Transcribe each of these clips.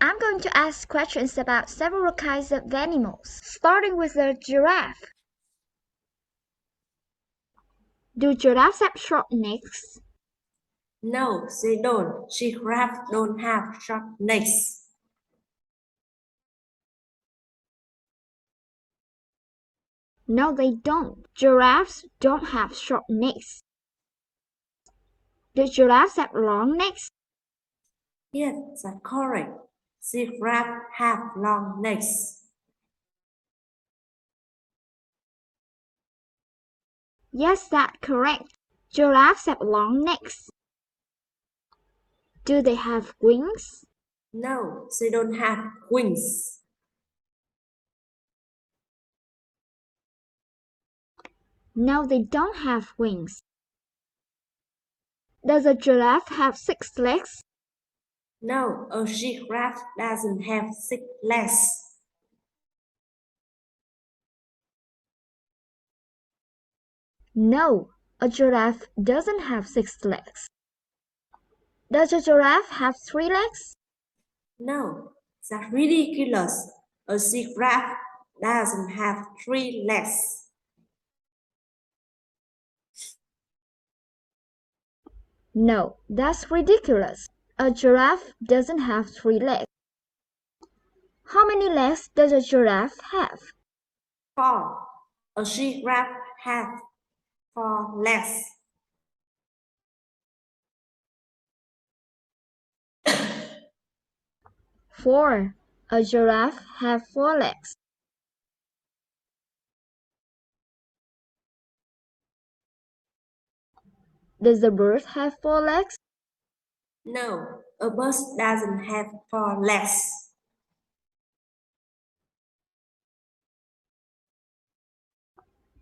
I'm going to ask questions about several kinds of animals, starting with the giraffe. Do giraffes have short necks? No, they don't. Giraffes don't have short necks. No, they don't. Giraffes don't have short necks. Do giraffes have long necks? Yes, that's correct. Giraffes have long necks. Yes, that's correct. Giraffes have long necks. Do they have wings? No, they don't have wings. No, they don't have wings. Does a giraffe have 6 legs? No, a giraffe doesn't have 6 legs. No, a giraffe doesn't have 6 legs. Does a giraffe have 3 legs? No, that's ridiculous. A giraffe doesn't have 3 legs. No, that's ridiculous. A giraffe doesn't have 3 legs. How many legs does a giraffe have? 4. A giraffe has 4 legs. Four. A giraffe has 4 legs. Does the bird have 4 legs? No, a bird doesn't have 4 legs.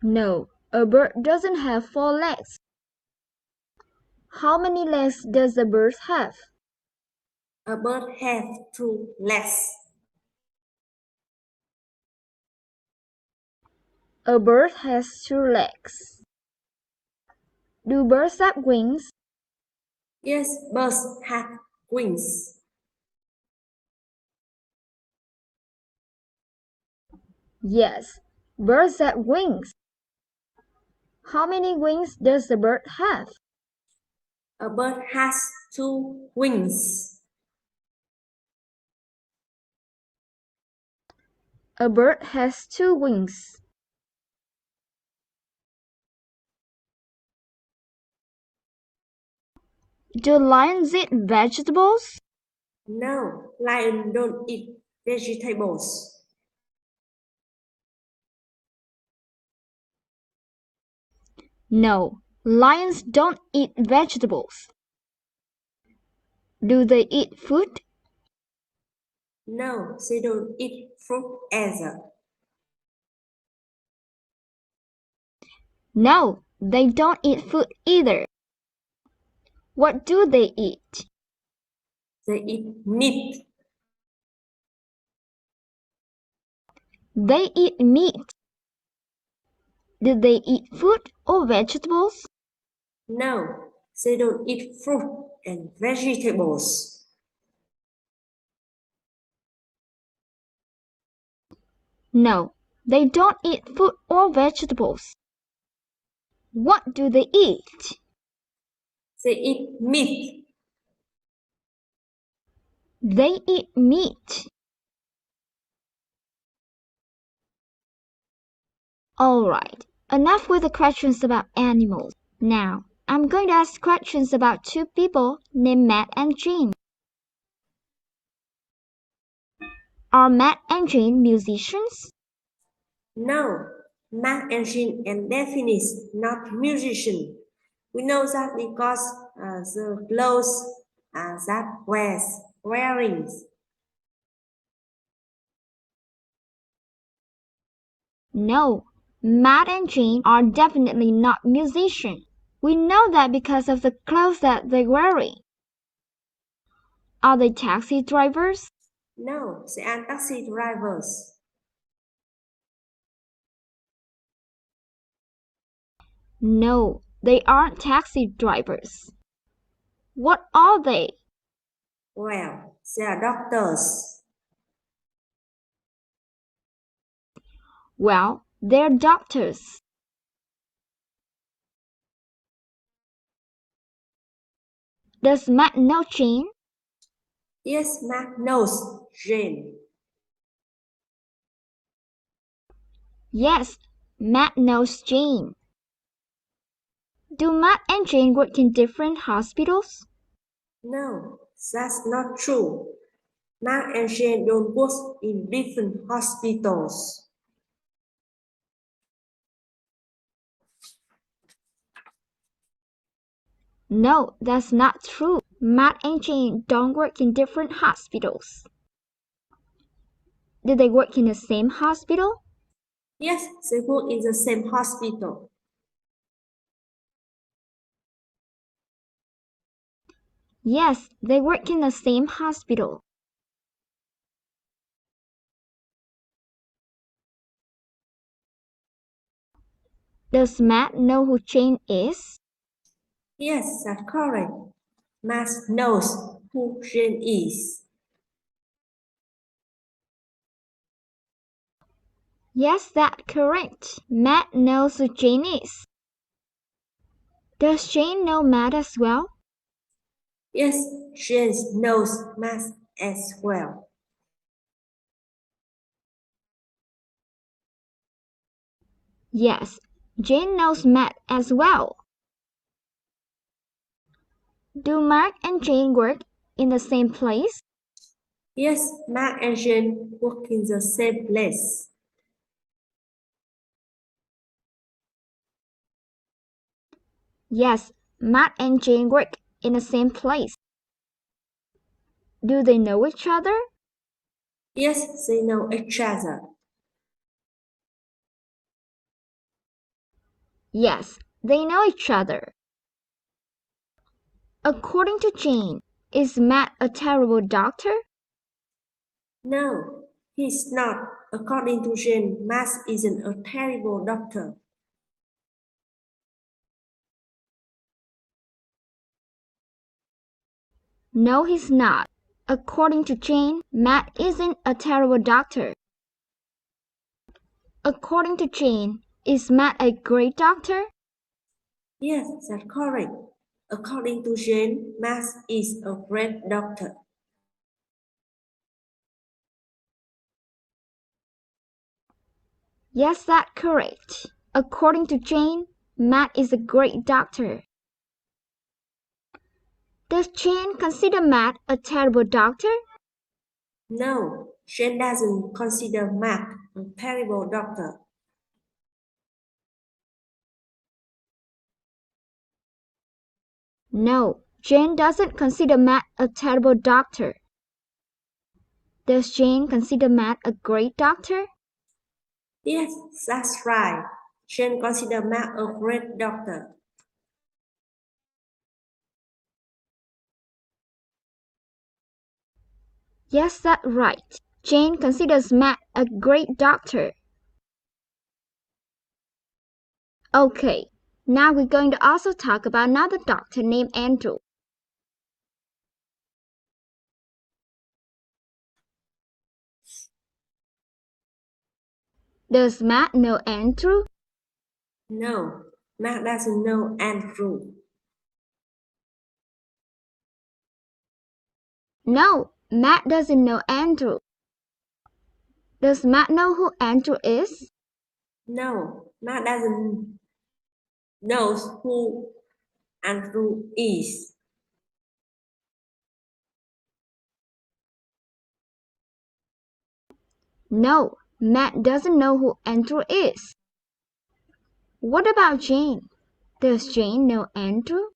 No, a bird doesn't have 4 legs. How many legs does the bird have? A bird has 2 legs. A bird has 2 legs. Do birds have wings? Yes, birds have wings. Yes, birds have wings. How many wings does the bird have? A bird has 2 wings. A bird has 2 wings. Do lions eat vegetables? No, lions don't eat vegetables. No, lions don't eat vegetables. Do they eat fruit? No, they don't eat fruit either. No, they don't eat fruit either. What do they eat? They eat meat. They eat meat. Do they eat fruit or vegetables? No, they don't eat fruit and vegetables. No, they don't eat fruit or vegetables. What do they eat? They eat meat. They eat meat. Alright, enough with the questions about animals. Now, I'm going to ask questions about 2 people named Matt and Jean. Are Matt and Jean musicians? No, Mark and Jean and Daphne not musicians. We know that because the clothes that wearing. No, Matt and Jean are definitely not musicians. We know that because of the clothes that they're wearing. Are they taxi drivers? No, they are taxi drivers. No, they aren't taxi drivers. What are they? Well, They are doctors. Well, they're doctors. Does Matt know Jane? Yes, Matt knows Jane. Yes, Matt knows Jane. Do Matt and Jane work in different hospitals? No, that's not true. Matt and Jane don't work in different hospitals. No, that's not true. Matt and Jane don't work in different hospitals. Do they work in the same hospital? Yes, they work in the same hospital. Yes, they work in the same hospital. Does Matt know who Jane is? Yes, that's correct. Matt knows who Jane is. Yes, that's correct. Matt knows who Jane is. Does Jane know Matt as well? Yes, Jane knows Matt as well. Yes, Jane knows Matt as well. Do Mark and Jane work in the same place? Yes, Matt and Jane work in the same place. Yes, Matt and Jane work in the same place. Do they know each other? Yes, they know each other. Yes, they know each other. According to Jane, is Matt a terrible doctor? No, he's not. According to Jane, Matt isn't a terrible doctor. No, he's not. According to Jane, Matt isn't a terrible doctor. According to Jane, is Matt a great doctor? Yes, that's correct. According to Jane, Matt is a great doctor. Yes, that's correct. According to Jane, Matt is a great doctor. Does Jane consider Matt a terrible doctor? No, Jane doesn't consider Matt a terrible doctor. No, Jane doesn't consider Matt a terrible doctor. Does Jane consider Matt a great doctor? Yes, that's right. Jane considers Matt a great doctor. Yes, that's right. Jane considers Matt a great doctor. Okay, now we're going to also talk about another doctor named Andrew. Does Matt know Andrew? No, Matt doesn't know Andrew. No, Matt doesn't know Andrew. Does Matt know who Andrew is? No, Matt doesn't know who Andrew is. No, Matt doesn't know who Andrew is. What about Jane? Does Jane know Andrew?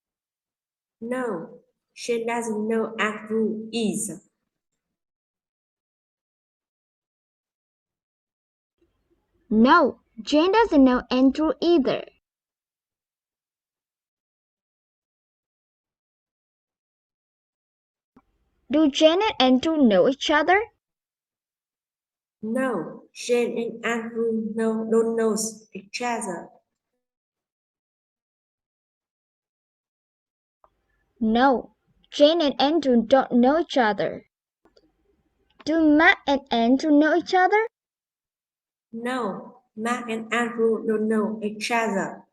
No, Jane doesn't know Andrew is. No, Jane doesn't know Andrew either. Do Jane and Andrew know each other? No, Jane and Andrew don't know each other. No, Jane and Andrew don't know each other. Do Matt and Andrew know each other? No, Mark and Andrew don't know each other.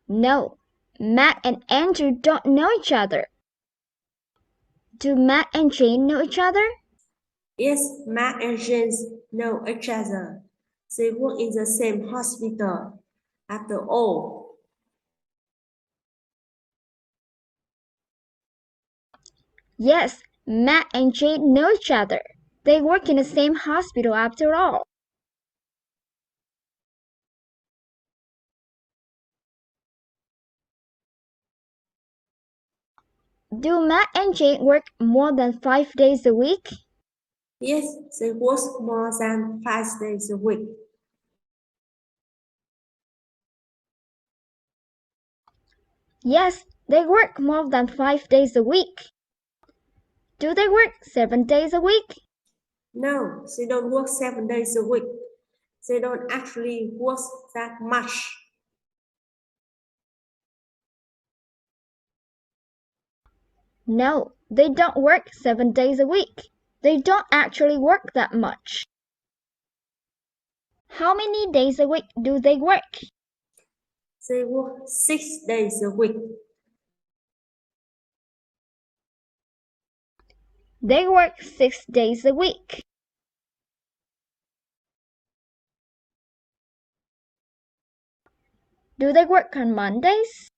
No, Matt and Andrew don't know each other. Do Matt and Jane know each other? Yes, Mark and James know each other. They work in the same hospital. After all, Yes, Matt and Jane know each other. They work in the same hospital after all. Do Matt and Jane work more than 5 days a week? yes, they work more than 5 days a week. Yes, they work more than 5 days a week. Do they work 7 days a week? No, they don't work 7 days a week. They don't actually work that much. No, they don't work 7 days a week. They don't actually work that much. How many days a week do they work? They work 6 days a week. They work 6 days a week. Do they work on Mondays?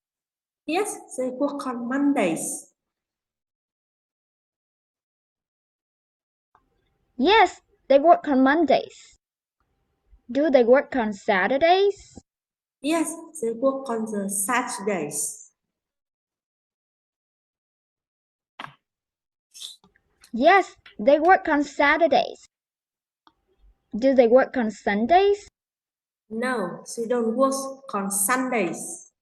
Yes, they work on Mondays. Yes, they work on Mondays. Do they work on Saturdays? Yes, they work on the Saturdays. Yes, they work on Saturdays. Do they work on Sundays? No, they don't work on Sundays.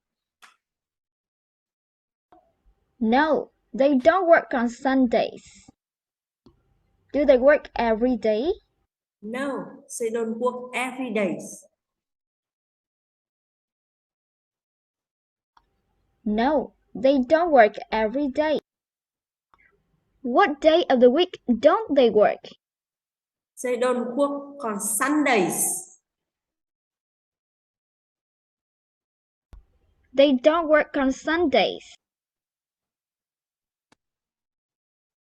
No, they don't work on Sundays. Do they work every day? No, they don't work every day. No, they don't work every day. What day of the week don't they work? They don't work on Sundays. They don't work on Sundays.